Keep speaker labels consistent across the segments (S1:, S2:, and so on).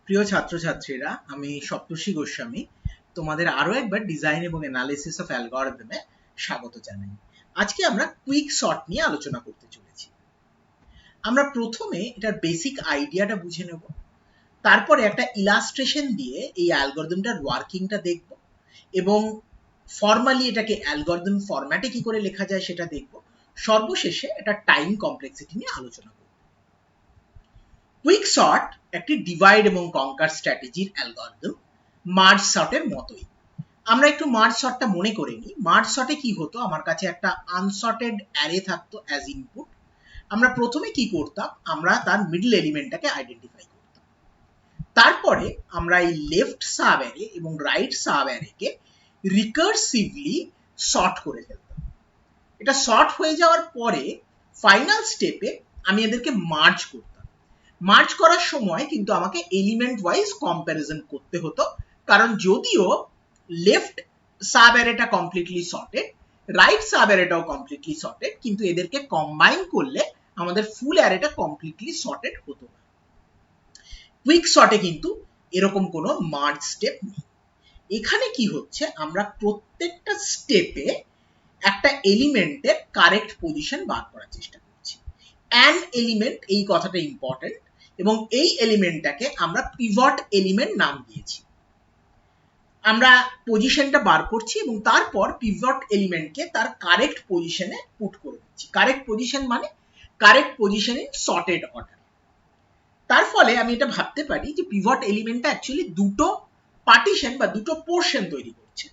S1: প্রিয় ছাত্রছাত্রীরা, আমি সপ্তর্ষি গোস্বামী তোমাদের আরো একবার ডিজাইন এবং অ্যানালিসিস অফ অ্যালগরিদমে স্বাগত জানাই। আজকে আমরা কুইক সর্ট নিয়ে আলোচনা করতে চলেছি। আমরা প্রথমে এটার বেসিক আইডিয়াটা বুঝে নেব, তারপরে একটা ইলাস্ট্রেশন দিয়ে এই অ্যালগরিদমটার ওয়ার্কিংটা দেখব এবং ফর্মালি এটাকে অ্যালগরিদম ফরম্যাটে কি করে লেখা যায় সেটা দেখব। সর্বশেষে এটা টাইম কমপ্লেক্সিটি নিয়ে আলোচনা করব। কুইক সর্ট একটি ডিভাইড এবং কনকার স্ট্র্যাটেজির অ্যালগরিদম, মার্জ সর্টের মতোই। আমরা একটু মার্জ সর্টটা মনে করে নিই। মার্জ সর্টে কি হতো, আমার কাছে একটা আনসর্টেড অ্যারে থাকতো অ্যাজ ইনপুট। আমরা প্রথমে কি করতাম, আমরা তার মিডল এলিমেন্টটাকে আইডেন্টিফাই করতাম। তারপরে আমরা এই লেফট সাব অ্যারে এবং রাইট সাব অ্যারেকে রিকার্সিভলি সর্ট করে ফেলতাম। এটা সর্ট হয়ে যাওয়ার পরে ফাইনাল স্টেপে আমি এদেরকে মার্জ করতাম। মার্জ করার সময় কিন্তু আমাকে এলিমেন্ট ওয়াইজ কম্প্যারিজন করতে হতো, কারণ যদিও লেফট সাব অ্যারেটা কমপ্লিটলি সর্টেড, রাইট সাব অ্যারেটাও কমপ্লিটলি সর্টেড, কিন্তু এদেরকে কম্বাইন করলে আমাদের ফুল অ্যারেটা কমপ্লিটলি সর্টেড হতো না। কুইক সর্টে কিন্তু এরকম কোনো মার্জ স্টেপ নেই। এখানে কি হচ্ছে, আমরা প্রত্যেকটা স্টেপে একটা এলিমেন্টের কারেক্ট পজিশন বার করার চেষ্টা করছি। অ্যান এলিমেন্ট, এই কথাটা ইম্পর্টেন্ট, এবং এই এলিমেন্টটাকে আমরা পিভট এলিমেন্ট নাম দিয়েছি। আমরা পজিশনটা বার করছি এবং তারপর পিভট এলিমেন্টকে তার কারেক্ট পজিশনে পুট করে দিচ্ছি। কারেক্ট পজিশন মানে correct position in sorted order. তার ফলে আমি এটা ভাবতে পারি যে পিভট এলিমেন্টটা অ্যাকচুয়ালি দুটো পার্টিশন বা দুটো পোর্শন তৈরি করছে,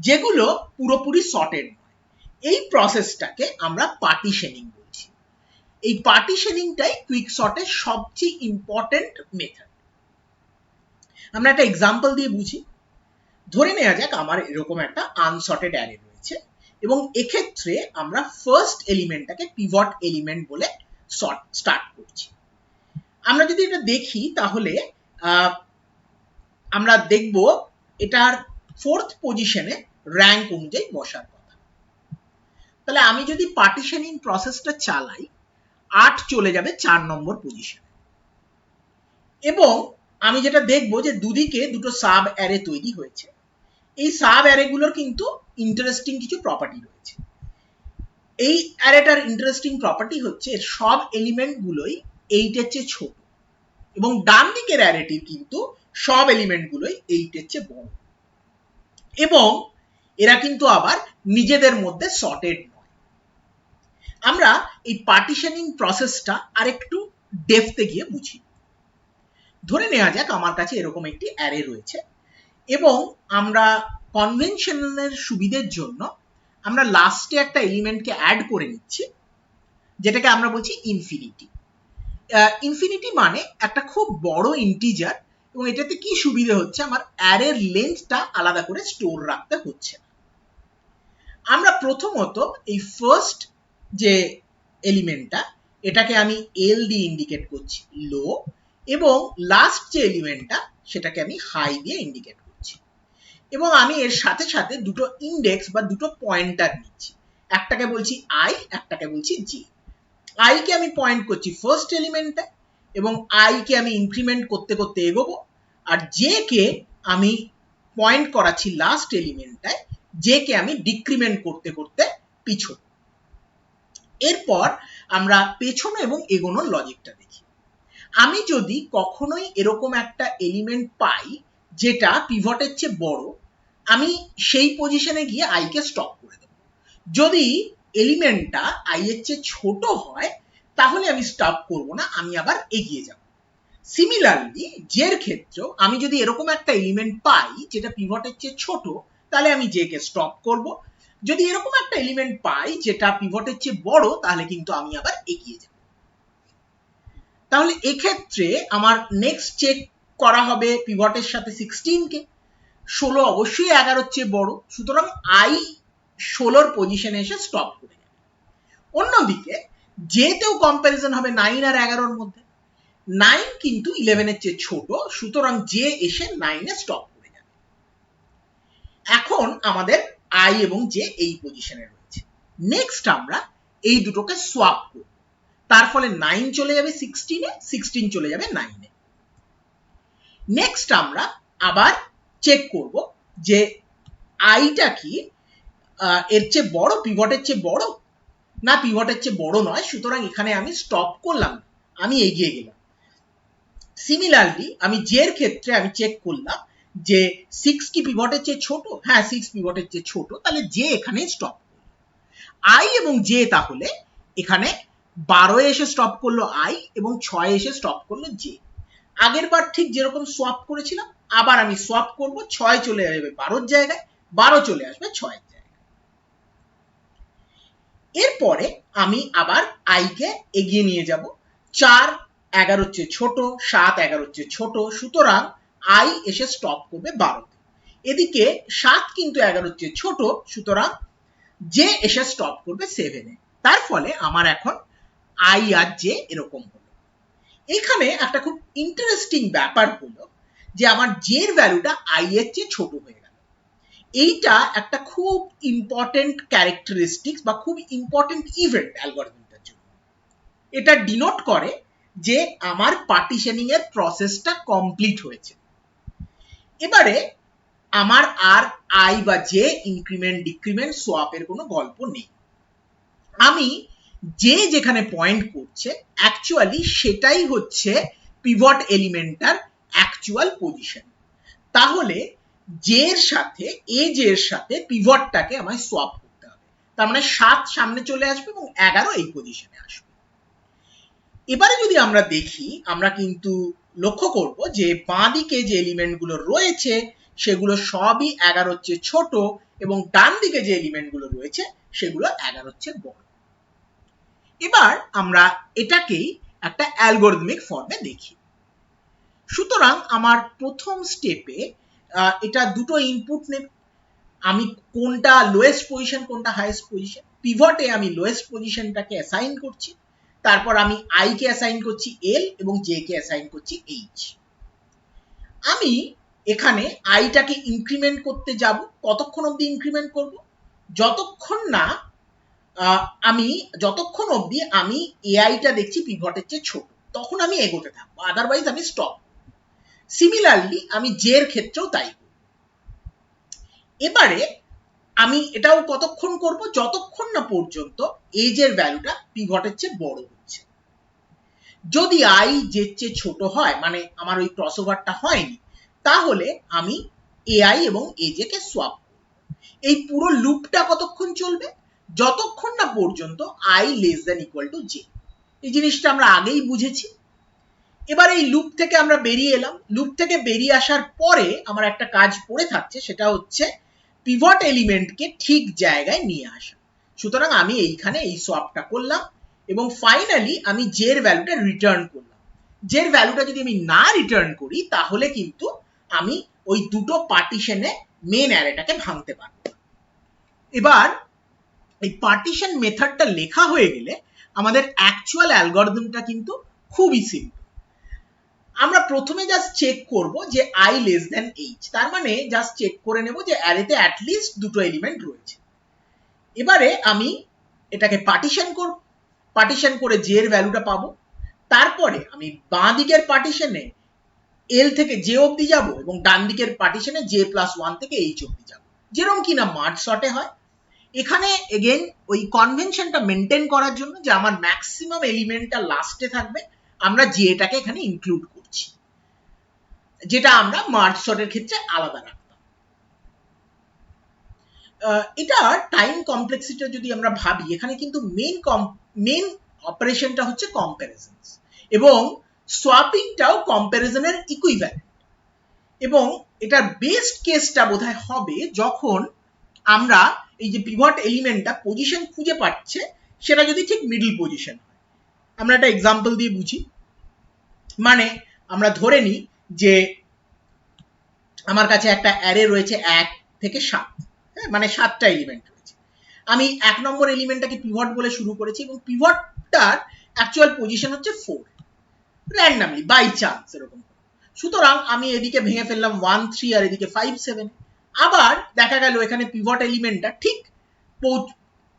S1: যেগুলো পুরোপুরি সর্টেড নয়। এই প্রসেসটাকে আমরা পার্টিশনিং বলছি। এই পার্টিশনিংটাই কুইক সর্টের সবচেয়ে ইম্পর্টেন্ট মেথড। আমরা একটা এক্সাম্পল দিয়ে বুঝি। ধরে নেওয়া যাক আমার এরকম একটা আনসর্টেড অ্যারে রয়েছে এবং এক্ষেত্রে আমরা ফার্স্ট এলিমেন্টটাকে পিভট এলিমেন্ট বলে স্টার্ট করছি। আমরা যদি এটা দেখি তাহলে আমরা দেখব এটার ফোর্থ পজিশনে র্যাঙ্ক অনুযায়ী বসার কথা। তাহলে আমি যদি পার্টিশনিং প্রসেসটা চালাই, 8 চলে যাবে 4 নম্বর পজিশনে। এবং আমি যেটা দেখব যে দুদিকে দুটো সাব অ্যারে তৈরি হয়েছে। এই সাব অ্যারেগুলোর কিন্তু ইন্টারেস্টিং কিছু প্রপার্টি রয়েছে। এই অ্যারেটার ইন্টারেস্টিং প্রপার্টি হচ্ছে এর সব এলিমেন্টগুলোই 8 এর চেয়ে ছোট, এবং ডান দিকের অ্যারেটির কিন্তু সব এলিমেন্টগুলোই 8 এর চেয়ে বড়, এবং এরা কিন্তু আবার নিজেদের মধ্যে সর্টেড নয়। আমরা এই পার্টিশনিং প্রসেসটা আরেকটু ডেপথে গিয়ে বুঝি। ধরে নেওয়া যাক আমার কাছে এরকম একটি অ্যারে রয়েছে এবং আমরা কনভেনশনের সুবিধের জন্য আমরা লাস্টে একটা এলিমেন্টকে অ্যাড করে নিচ্ছি, যেটাকে আমরা বলছি ইনফিনিটি। ইনফিনিটি মানে একটা খুব বড় ইন্টিজার, এবং এটাতে কি সুবিধা হচ্ছে, আমার অ্যারের লেন্থটা আলাদা করে স্টোর রাখতে হচ্ছে না। আমরা প্রথমত এই ফার্স্ট যে এলিমেন্টটা, এটাকে আমি এল দিয়ে ইন্ডিকেট করছি লো, এবং লাস্ট যে এলিমেন্টটা সেটাকে আমি হাই দিয়ে ইন্ডিকেট করছি। এবং আমি এর সাথে সাথে দুটো ইন্ডেক্স বা দুটো পয়েন্টার নিচ্ছি, একটাকে বলছি আই, একটাকে বলছি জি। আই কে আমি পয়েন্ট করছি ফার্স্ট এলিমেন্টে, এবং আই কে আমি ইনক্রিমেন্ট করতে করতে এগোবো, আর জে কে আমি পয়েন্ট করাচ্ছি লাস্ট এলিমেন্টটায়, জে কে আমি ডিক্রিমেন্ট করতে করতে পিছনো। এরপর আমরা পেছনো এবং এগোনোর লজিকটা দেখি। আমি যদি কখনোই এরকম একটা এলিমেন্ট পাই যেটা পিভটের চেয়ে বড়, আমি সেই পজিশনে গিয়ে আই কে স্টপ করে দেব। যদি এলিমেন্টটা আই এর চেয়ে ছোট হয় তাহলে আমি স্টপ করব না, আমি আবার এগিয়ে যাব। সিমিলারলি জের ক্ষেত্রেও আমি যদি এরকম একটা এলিমেন্ট পাই যেটা পিভটের চেয়ে ছোট, তাহলে আমি জে কে স্টপ করব। যদি এরকম একটা এলিমেন্ট পাই যেটা পিভটের চেয়ে বড়, তাহলে কিন্তু আমি আবার এগিয়ে যাব। তাহলে এক্ষেত্রে আমার নেক্সট চেক করা হবে পিভটের সাথে 16 কে। 16 অবশ্যই 11 চেয়ে বড়, সুতরাং আই 16 পজিশনে এসে স্টপ করে যাবে। অন্যদিকে যেতেও কম্প্যারিজন হবে 9 আর 11 মধ্যে। 9 কিন্তু 11 এর চেয়ে ছোট, সুতরাং জে এসে 9 এ স্টপ করে যাবে। এখন আমাদের আই এবং জে এই পজিশনে রয়েছে। নেক্সট আমরা এই দুটোকে সোয়াপ করব, তার ফলে 9 চলে যাবে 16 এ, 16 চলে যাবে 9 এ। নেক্সট আমরা আবার চেক করব যে আইটা কি এর চেয়ে বড়, পিভটের চেয়ে বড়, না পিভটের চেয়ে বড় নয়, সুতরাং এখানে আমি স্টপ করলাম, আমি এগিয়ে গেলাম। সিমিলারলি আমি জের ক্ষেত্রে আমি চেক করলাম যে 6 কি পিভটের চেয়ে ছোট, হ্যাঁ 6 পিভটের চেয়ে ছোট, তাহলে জে এখানে স্টপ করলো। আই এবং জে তাহলে এখানে 12 এসে স্টপ করলো আই এবং 6 এসে স্টপ করলো জে। আগের বার ঠিক যেরকম সোয়াপ করেছিলাম আবার আমি সোয়াপ করব, 6 চলে যাবে 12 জায়গায়, 12 চলে আসবে 6 জায়গায়। এরপরে আমি আবার আই কে এগিয়ে নিয়ে যাব, 4 11 চেয়ে ছোট, 7 11 চেয়ে ছোট, সুতরাং আই এসে স্টপ করবে 12। এদিকে 7 কিন্তু 11 চেয়ে ছোট, সুতরাং জে এসে স্টপ করবে 7 এ। তার ফলে আমার এখন আই আর জে এরকম হলো। এখানে একটা খুব ইন্টারেস্টিং ব্যাপার হলো যে আমার জের ভ্যালুটা আই এর চেয়ে ছোট হয়ে গেল। এইটা একটা খুব ইম্পর্টেন্ট ক্যারেক্টারিস্টিক্স বা খুব ইম্পর্টেন্ট ইভেন্ট অ্যালগরিদমটার জন্য। এটা ডিনোট করে যে আমার পার্টিশনিং এর প্রসেসটা কমপ্লিট হয়েছে। এবারে আমার আর আই বা জে ইনক্রিমেন্ট ডিক্রিমেন্ট সোয়াপের কোনো গল্প নেই। আমি যে যেখানে পয়েন্ট করছে অ্যাকচুয়ালি সেটাই হচ্ছে পিভট এলিমেন্টটার অ্যাকচুয়াল পজিশন। তাহলে জের সাথে এর সাথে পিভটটাকে আমায় সোয়াপ করতে হবে। তার মানে 7 সামনে চলে আসবে এবং 11 এই পজিশনে আসবে। এবারে যদি আমরা দেখি, আমরা কিন্তু লক্ষ্য করব যে বাঁ দিকে যে এলিমেন্টগুলো রয়েছে সেগুলো সবই 11 চেয়ে ছোট এবং ডান দিকে যে এলিমেন্টগুলো রয়েছে সেগুলো 11 চেয়ে বড়। এবার আমরা এটাকেই একটা অ্যালগরিদমিক ফর্মে দেখি। সুতরাং আমার প্রথম স্টেপে এটা দুটো ইনপুট নেবে, আমি কোনটা লোয়েস্ট পজিশন কোনটা হাইয়েস্ট পজিশন, পিভটে আমি লোয়েস্ট পজিশনটাকে অ্যাসাইন করছি, তারপর আমি আই কে অ্যাসাইন করছি এল এবং জে কে অ্যাসাইন করছি এইচ। আমি এখানে আইটাকে ইনক্রিমেন্ট করতে যাব, কতক্ষণ অবধি ইনক্রিমেন্ট করব, যতক্ষণ অবধি আমি এআইটা দেখছি পিভটের চেয়ে ছোট, তখন আমি এগোতে থাকবো, আদারওয়াইজ আমি স্টপ। সিমিলারলি আমি জের ক্ষেত্রেও তাই। এবারে আমি এটাও কতক্ষণ করব, যতক্ষণ না পর্যন্ত এজের ভ্যালুটা পিভটের চেয়ে বড় হচ্ছে। যদি আই জের চেয়ে ছোট হয়, মানে আমার ওই ক্রসওভারটা হয়নি, তাহলে আমি এআই এবং এজে কে সোয়াপ করব। এই পুরো লুপটা কতক্ষণ চলবে, যতক্ষণ না পর্যন্ত I less than equal to J. এই জিনিসটা আমরা আগেই বুঝেছি। এবার এই লুপ থেকে আমরা বেরিয়ে এলাম, লুপ থেকে বেরিয়ে আসার পরে আমার একটা কাজ পড়ে থাকছে, সেটা হচ্ছে পিভট এলিমেন্টকে ঠিক জায়গায় নিয়ে আসা। সুতরাং আমি এইখানে এই সোয়াপটা করলাম এবং ফাইনালি আমি জের ভ্যালুটা রিটার্ন করলাম। জের ভ্যালুটা যদি আমি না রিটার্ন করি তাহলে কিন্তু আমি ওই দুটো পার্টিশনে মেন অ্যারেটাকে ভাঙতে পারব। এবার এই পার্টিশন মেথডটা লেখা হয়ে গেলে আমাদের অ্যাকচুয়াল অ্যালগরিদমটা কিন্তু খুবই সিম্পল। আমরা প্রথমে জাস্ট চেক করব যে আই লেস দ্যান এইচ, তার মানে জাস্ট চেক করে নেব যে অ্যারেতে অ্যাটলিস্ট দুটো এলিমেন্ট রয়েছে। এবারে আমি এটাকে পার্টিশন করব, পার্টিশন করে জে এর ভ্যালুটা পাবো, তারপরে আমি বাঁ দিকের পার্টিশনে এল থেকে জে অবধি যাব এবং ডান দিকের পার্টিশনে জে প্লাস 1 থেকে এইচ অবধি যাব, যেরকম কিনা মার্জ সর্টে হয়। এখানে এগেন ওই কনভেনশনটা মেনটেন করার জন্য যে আমার ম্যাক্সিমাম এলিমেন্টটা লাস্টে থাকবে, আমরা জেটাকে এখানে ইনক্লুড করছি, যেটা আমরা মার্জ সর্টের ক্ষেত্রে আলাদা রাখতাম। এটা টাইম কমপ্লেক্সিটি যদি আমরা ভাবি, এখানে কিন্তু মেন অপারেশনটা হচ্ছে কম্প্যারিজন এবং সোয়াপিংটাও কম্প্যারিজনের ইকুইভ্যালেন্ট। এবং এটার বেস্ট কেসটা বোধহয় হবে যখন আমরা এই যে পিভট এলিমেন্টটা পজিশন খুঁজে পাচ্ছে সেটা যদি ঠিক মিডল পজিশন হয়। আমরা একটা এক্সাম্পল দিয়ে বুঝি। মানে আমরা ধরে নিই যে আমার কাছে একটা অ্যারে রয়েছে 1 থেকে 7, মানে 7টা এলিমেন্ট রয়েছে। আমি 1 নম্বর এলিমেন্টটাকে পিভট বলে শুরু করেছি এবং পিভটটার অ্যাকচুয়াল পজিশন হচ্ছে 4, র্যান্ডমলি বাই চান্স এরকম। সুতরাং আমি এদিকে ভেঙে ফেললাম 1 3 আর এদিকে 5 7। আবার দেখা গেল এখানে পিভট এলিমেন্টটা ঠিক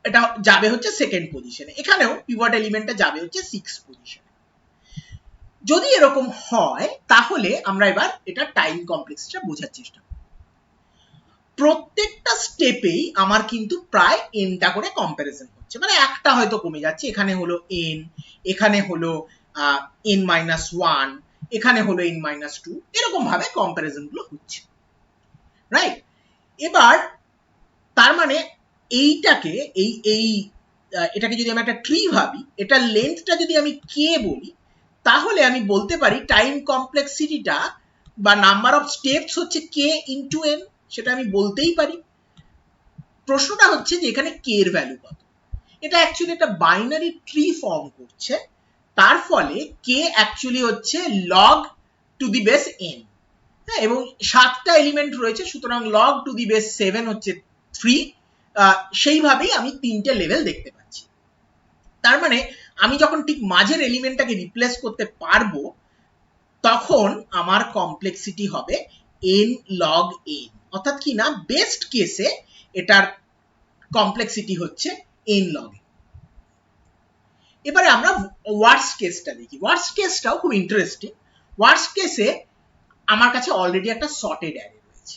S1: এটা যাবে হচ্ছে সেকেন্ড পজিশনে, এখানেও পিভট এলিমেন্টটা যাবে হচ্ছে 6 পজিশনে। যদি এরকম হয় তাহলে আমরা এবার এটা টাইম কমপ্লেক্সিটিটা বোঝার চেষ্টা করব। প্রত্যেকটা স্টেপেই আমার কিন্তু প্রায় এনটা করে কম্প্যারিজন হচ্ছে, মানে একটা হয়তো কমে যাচ্ছে, এখানে হলো এন, এখানে হলো এন মাইনাস ওয়ান, এখানে হলো এন মাইনাস টু, এরকম ভাবে কম্প্যারিজন গুলো হচ্ছে, রাইট? এবার তার মানে এইটাকে এটাকে যদি আমি একটা ট্রি ভাবি, এটার লেন্থটা যদি আমি কে বলি, তাহলে আমি বলতে পারি টাইম কমপ্লেক্সিটিটা বা নাম্বার অফ স্টেপস হচ্ছে কে ইনটু এন, সেটা আমি বলতেই পারি। প্রশ্নটা হচ্ছে যে এখানে কে এর ভ্যালু কত। এটা অ্যাকচুয়ালি একটা বাইনারি ট্রি ফর্ম করছে, তার ফলে কে অ্যাকচুয়ালি হচ্ছে log to the base N, হ্যাঁ, এবং 7টা এলিমেন্ট রয়েছে, সুতরাং লগ টু দি বেস 7 হচ্ছে 3, সেইভাবেই আমি 3টে লেভেল দেখতে পাচ্ছি। তার মানে আমি যখন ঠিক মাঝের এলিমেন্টটাকে রিপ্লেস করতে পারবো, তখন আমার কমপ্লেক্সিটি হবে n log n, অর্থাৎ কি না, বেস্ট কেসে এটার কমপ্লেক্সিটি হচ্ছে n log n। এবারে আমরা ওয়ার্স্ট কেসটা দেখি। ওয়ার্স্ট কেসটাও খুব ইন্টারেস্টিং। ওয়ার্স্ট কেসে আমার কাছে অলরেডি একটা সর্টেড অ্যারে রয়েছে।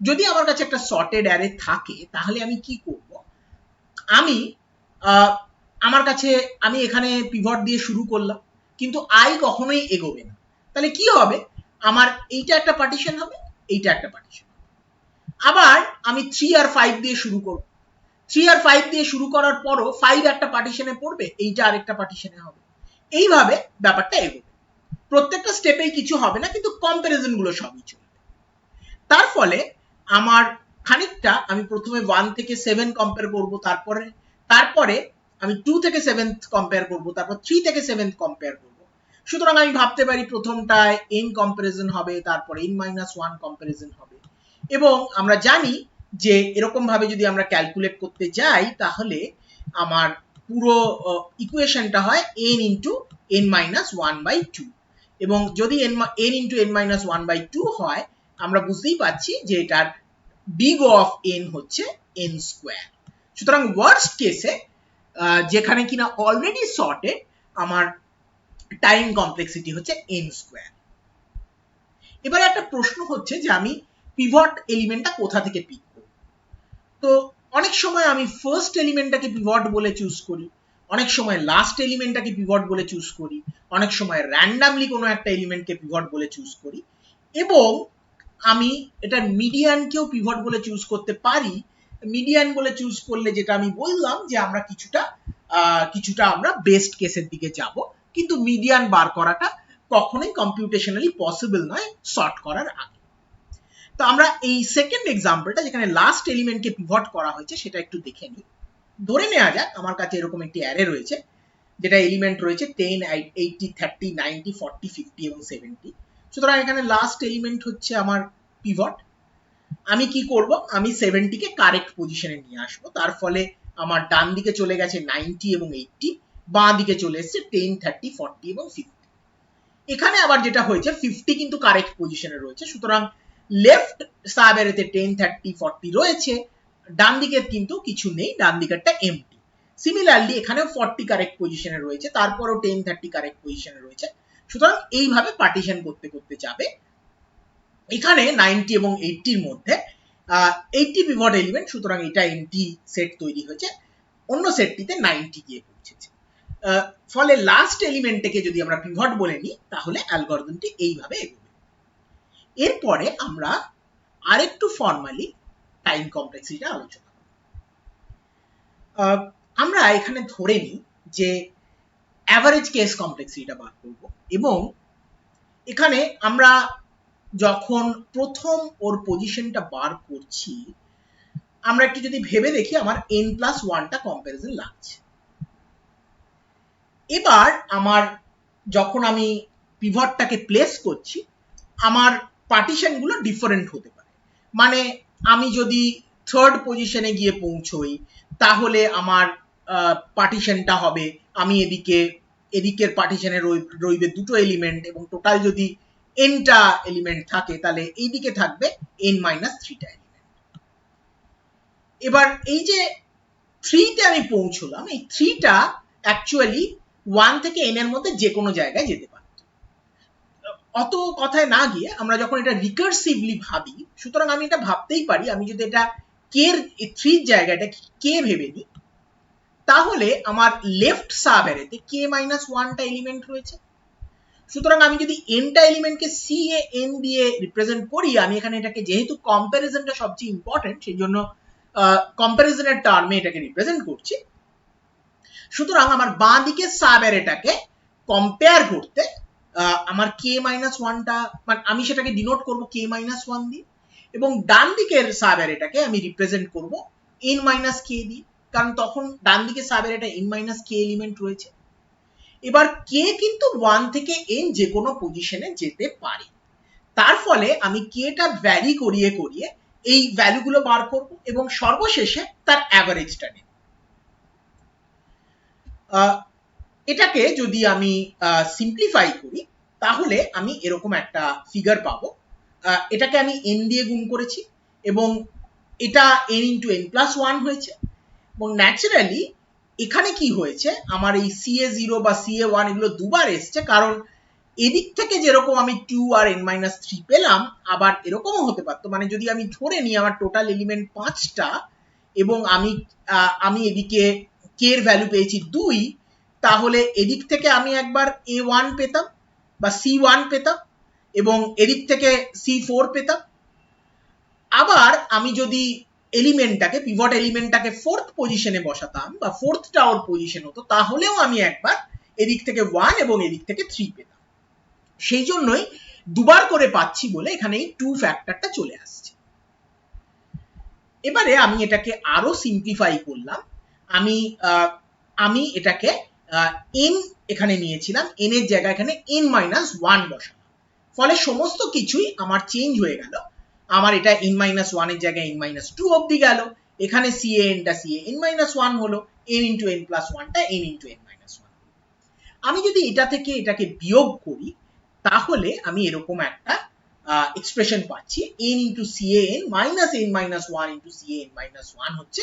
S1: যদি আমার কাছে একটা সর্টেড অ্যারে থাকে, তাহলে আমি কি করব, আমি আমার কাছে আমি এখানে পিভট দিয়ে শুরু করলাম, কিন্তু আই কখনোই এগোবে না। তাহলে কি হবে, আমার এইটা একটা পার্টিশন হবে, এইটা একটা পার্টিশন হবে। আবার আমি 3 আর 5 দিয়ে শুরু করব, 3 আর 5 দিয়ে শুরু করার পরও 5 একটা পার্টিশনে পড়বে, এইটা আরেকটা পার্টিশনে হবে। এইভাবে ব্যাপারটা এগোবে। প্রত্যেকটা স্টেপেই কিছু হবে না, কিন্তু কম্প্যারিজন গুলো সবই চলবে। তার ফলে আমার খানিকটা আমি প্রথমে 1 থেকে 7 কম্পেয়ার করব, তারপরে আমি 2 থেকে 7 কম্পেয়ার করব, তারপর 3 থেকে 7 কম্পেয়ার করব। সুতরাং আমি ভাবতে পারি প্রথমটায় n কম্প্যারিজন হবে, তারপরে n-1 কম্প্যারিজন হবে। এবং আমরা জানি যে এরকম ভাবে যদি আমরা ক্যালকুলেট করতে যাই, তাহলে আমার পুরো ইকুয়েশনটা হয় n ইনটু n-1/2, এবং যদি n ইনটু n-1/2 হয়, আমরা বুঝতেই পারছি যে এটার big of n হচ্ছে n স্কয়ার। সুতরাং ওয়ার্স্ট কেসে যেখানে কিনা অলরেডি সর্টেড, আমার টাইম কমপ্লেক্সিটি হচ্ছে n স্কয়ার। এবারে একটা প্রশ্ন হচ্ছে যে আমি পিভট এলিমেন্টটা কোথা থেকে পিক করব। তো অনেক সময় আমি ফার্স্ট এলিমেন্টটাকে পিভট বলে চুজ করি, অনেক সময় লাস্ট এলিমেন্টটাকে পিভট বলে চুজ করি, অনেক সময় র্যান্ডামলি কোনো একটা এলিমেন্টকে পিভট বলে চুজ করি, এবং আমি এটার মিডিয়ানকেও পিভট বলে চুজ করতে পারি। মিডিয়ান বলে চুজ করলে যেটা আমি বললাম যে আমরা কিছুটা আমরা বেস্ট কেসের দিকে যাব, কিন্তু মিডিয়ান বার করাটা কখনোই কম্পিউটেশনালি পসিবল নয় সর্ট করার আগে। তো আমরা এই সেকেন্ড এক্সাম্পলটা যেখানে লাস্ট এলিমেন্টকে পিভট করা হয়েছে সেটা একটু দেখে নিই। ধরে নেওয়া যাক আমার কাছে এরকম একটি অ্যারে রয়েছে, যেটা এলিমেন্ট রয়েছে 10, 80, 30, 90, 40, 50 এবং 70। সুতরাং এখানে লাস্ট এলিমেন্ট হচ্ছে আমার পিভট। আমি কি করব, আমি 70 কে কারেক্ট পজিশনে নিয়ে আসব, তার ফলে আমার ডান দিকে চলে গেছে 90 এবং 80, বাঁ দিকে চলে এসেছে 10, 30, 40 এবং 50। এখানে আবার যেটা হয়েছে 50 কিন্তু কারেক্ট পজিশনে রয়েছে, সুতরাং লেফট সাব অ্যারেতে 10, 30, 40 রয়েছে, ডান দিকে কিন্তু কিছু নেই, ডান দিকেরটা এমটি। সিমিলারলি এখানেও 40 কারেক্ট পজিশনে রয়েছে, তারপরও 10, 30 কারেক্ট পজিশনে রয়েছে। সুতরাং এইভাবে পার্টিশন করতে করতে যাবে। এখানে 90 এবং 80 এর মধ্যে 80 পিভট এলিমেন্ট, সুতরাং এটা এমটি সেট তৈরি হয়েছে, অন্য সেটটিতে 90 গিয়ে পৌঁছেছে। ফলে লাস্ট এলিমেন্টটাকে যদি আমরা পিভট বলে নিই, তাহলে অ্যালগরিদমটি এইভাবে এগোবে। এরপরে আমরা আরেকটু ফর্মালি টাইম কমপ্লেক্সিটিটা আলোচনা করব। আমরা এখানে ধরে নিই যে অ্যাভারেজ কেস কমপ্লেক্সিটিটা বার করব, এবং এখানে আমরা যখন প্রথম ওর পজিশনটা বার করছি, আমরা একটু যদি ভেবে দেখি আমার n+1টা কম্প্যারিজন লাগছে। এবার আমার যখন আমি পিভটটাকে প্লেস করছি, আমার পার্টিশনগুলো ডিফারেন্ট হতে পারে। মানে আমি যদি থার্ড পজিশনে গিয়ে পৌঁছই, তাহলে আমার পার্টিশনটা হবে, আমি এদিকের পার্টিশনে রইবে দুটো এলিমেন্ট, এবং টোটাল যদি nটা এলিমেন্ট থাকে, তাহলে এইদিকে থাকবে n-3টা এলিমেন্ট। এবার এই যে 3তে আমি পৌঁছলাম, এই 3টা অ্যাকচুয়ালি 1 থেকে n এর মধ্যে যে কোনো জায়গায় যেতে পারত। অত কথায় না গিয়ে আমরা যখন এটা রিকার্সিভলি ভাবি, সুতরাং আমি এটা ভাবতেই পারি, আমি যদি এটা কে এর 3 জায়গাটা কে ভেবে নিই, তাহলে আমার লেফট সাব অ্যারেতে k - 1টা এলিমেন্ট রয়েছে। সুতরাং আমি যদি nটা এলিমেন্টকে c এ n দিয়ে রিপ্রেজেন্ট করি, আমি এখানে এটাকে, যেহেতু কম্প্যারিজনটা সবচেয়ে ইম্পর্টেন্ট, সেই জন্য কম্প্যারিজনের টার্মে এটাকে রিপ্রেজেন্ট করছি। সুতরাং আমার বাঁ দিকের সাব অ্যারেটাকে কম্পেয়ার করতে আমার k - 1টা, মানে আমি সেটাকে ডিনোট করব k - 1 দিয়ে, এবং ডান দিকের সাব অ্যারেটাকে আমি রিপ্রেজেন্ট করব n - k দিয়ে, কারণ তখন ডান দিকের সাব অ্যারেটা n - k এলিমেন্ট রয়েছে। এবার k কিন্তু 1 থেকে n যে কোনো পজিশনে যেতে পারে, তার ফলে আমি k টা ভ্যারি করিয়ে করিয়ে এই ভ্যালুগুলো বার করব এবং সর্বশেষে তার অ্যাভারেজটা নেব। এটাকে যদি আমি সিম্পলিফাই করি, তাহলে আমি এরকম একটা ফিগার পাবো। এটাকে আমি n দিয়ে গুণ করেছি এবং এটা n × n+1 হয়েছে, এবং ন্যাচারালি এখানে কি হয়েছে, আমার এই CA0 বা CA1 এগুলো দুবার এসছে, কারণ এদিক থেকে যেরকম আমি 2 আর n-3 পেলাম, আবার এরকমও হতে পারতো, মানে যদি আমি ধরে নিই আমার টোটাল এলিমেন্ট 5টা এবং আমি এদিকে k এর ভ্যালু পেয়েছি 2, তাহলে এদিক থেকে আমি একবার A1 পেতাম বা C1 পেতাম এবং এদিক থেকে C4 পেতাম। আবার আমি যদি এলিমেন্টটাকে, পিভট এলিমেন্টটাকে 4th পজিশনে বসাতাম বা 4thটা ওর পজিশন হতো, তাহলেও আমি একবার এদিক থেকে 1 এবং এদিক থেকে 3 পেতাম। সেই জন্যই দুবার করে পাচ্ছি বলে এখানে এই 2 ফ্যাক্টরটা চলে আসছে। এবারে আমি এটাকে আরো সিম্পলিফাই করলাম। আমি এটাকে n এখানে নিয়েছিলাম, n এর জায়গায় এখানে n-1 বসালাম, ফলে সমস্ত কিছুই আমার চেঞ্জ হয়ে গেল। আমার এটা n-1 এর জায়গায় n-2 অবধি গেল, এখানে CAnটা CAn-1 হলো, n × n+1টা n × n-1। আমি যদি এটা থেকে এটাকে বিয়োগ করি, তাহলে আমি এরকম একটা এক্সপ্রেশন পাচ্ছি, n × CAn - n-1 × CAn-1 হচ্ছে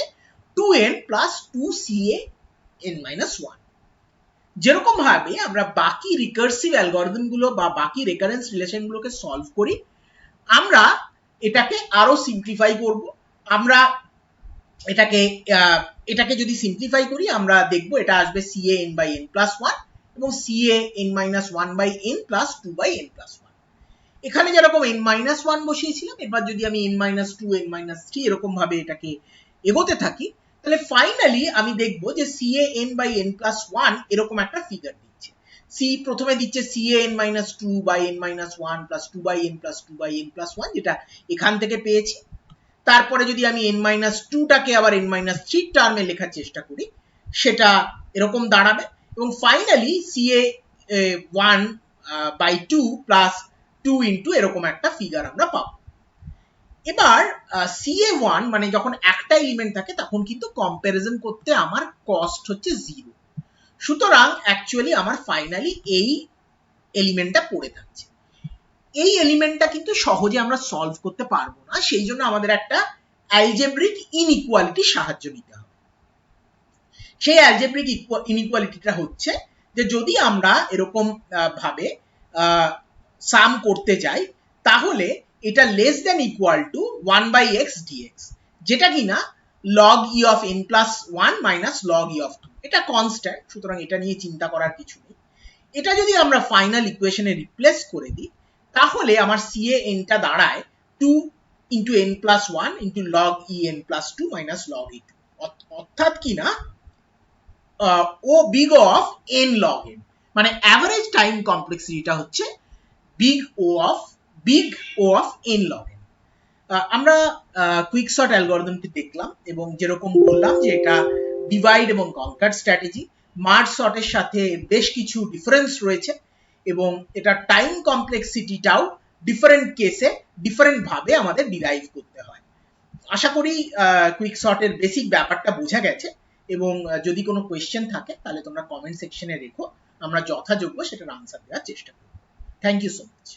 S1: 2n + 2CAn-1। যেরকম ভাবে আমরা বাকি রিকার্সিভ অ্যালগরিদম গুলো বা বাকি রেকারেন্স রিলেশন গুলোকে সলভ করি, আমরা এটাকে আরো সিম্পলিফাই করব। আমরা এটাকে যদি সিম্পলিফাই করি, আমরা দেখব এটা আসবে CAn/n+1 এবং CAn-1/n + 2/n+1। এখানে যেরকম n-1 বসিয়েছিলাম, এবার যদি আমি n-2 n-3 এরকম ভাবে এটাকে এগোতে থাকি, তাহলে ফাইনালি আমি দেখব যে CAn/n+1 এরকম একটা ফিগার দিচ্ছে। প্রথমে দিচ্ছে CAn-2/n-1 + 2/n + 2/n+1, যেটা এখান থেকে পেয়েছি। তারপরে যদি আমি n-2টাকে আবার n-3 টার্মে লেখার চেষ্টা করি, সেটা এরকম দাঁড়াবে, এবং ফাইনালি CA1/2 + 2 × এরকম একটা ফিগার আমরা পাবো। এবার CA1 মানে যখন একটা এলিমেন্ট থাকে, তখন কিন্তু কম্প্যারিজন করতে আমার কস্ট হচ্ছে 0। সুতরাং অ্যাকচুয়ালি আমার ফাইনালি এই এলিমেন্টটা পড়ে থাকছে। এই এলিমেন্টটা কিন্তু সহজে আমরা সলভ করতে পারবো না, সেই জন্য আমাদের একটা অ্যালজেব্রিক ইনইকুয়ালিটি সাহায্য নিতে হবে। সেই অ্যালজেব্রিক ইনইকুয়ালিটিটা হচ্ছে যে যদি আমরা এরকম ভাবে সাম করতে যাই, তাহলে এটা less than equal to 1/x dx, যেটা কিনা log e of n+1 - log e of 2। এটা কনস্ট্যান্ট, সুতরাং এটা নিয়ে চিন্তা করার কিছু নেই। এটা যদি আমরা ফাইনাল ইকুয়েশনে রিপ্লেস করে দিই, তাহলে আমার CAnটা দাঁড়ায় 2 × n+1 × log e n+2 - log e2, অর্থাৎ কিনা ও big of n log n, মানে অ্যাভারেজ টাইম কমপ্লেক্সিটিটা হচ্ছে big O of n log n। আমরা কুইকসর্ট অ্যালগরিদমটি দেখলাম এবং যেরকম বললাম যে এটা ডিভাইড এবং কনকার স্ট্র্যাটেজি। মার্জ সর্টের সাথে বেশ কিছু ডিফারেন্স রয়েছে এবং এটা টাইম কমপ্লেক্সিটিটাও ডিফারেন্ট কেসে ডিফারেন্ট ভাবে আমাদের ডিরাইভ করতে হয়। আশা করি কুইকসর্টের বেসিক ব্যাপারটা বোঝা গেছে, এবং যদি কোনো কোয়েশ্চেন থাকে তাহলে তোমরা কমেন্ট সেকশনে রেখো, আমরা যথাযোগ্য সেটার আনসার দেওয়ার চেষ্টা করব। Thank you so much.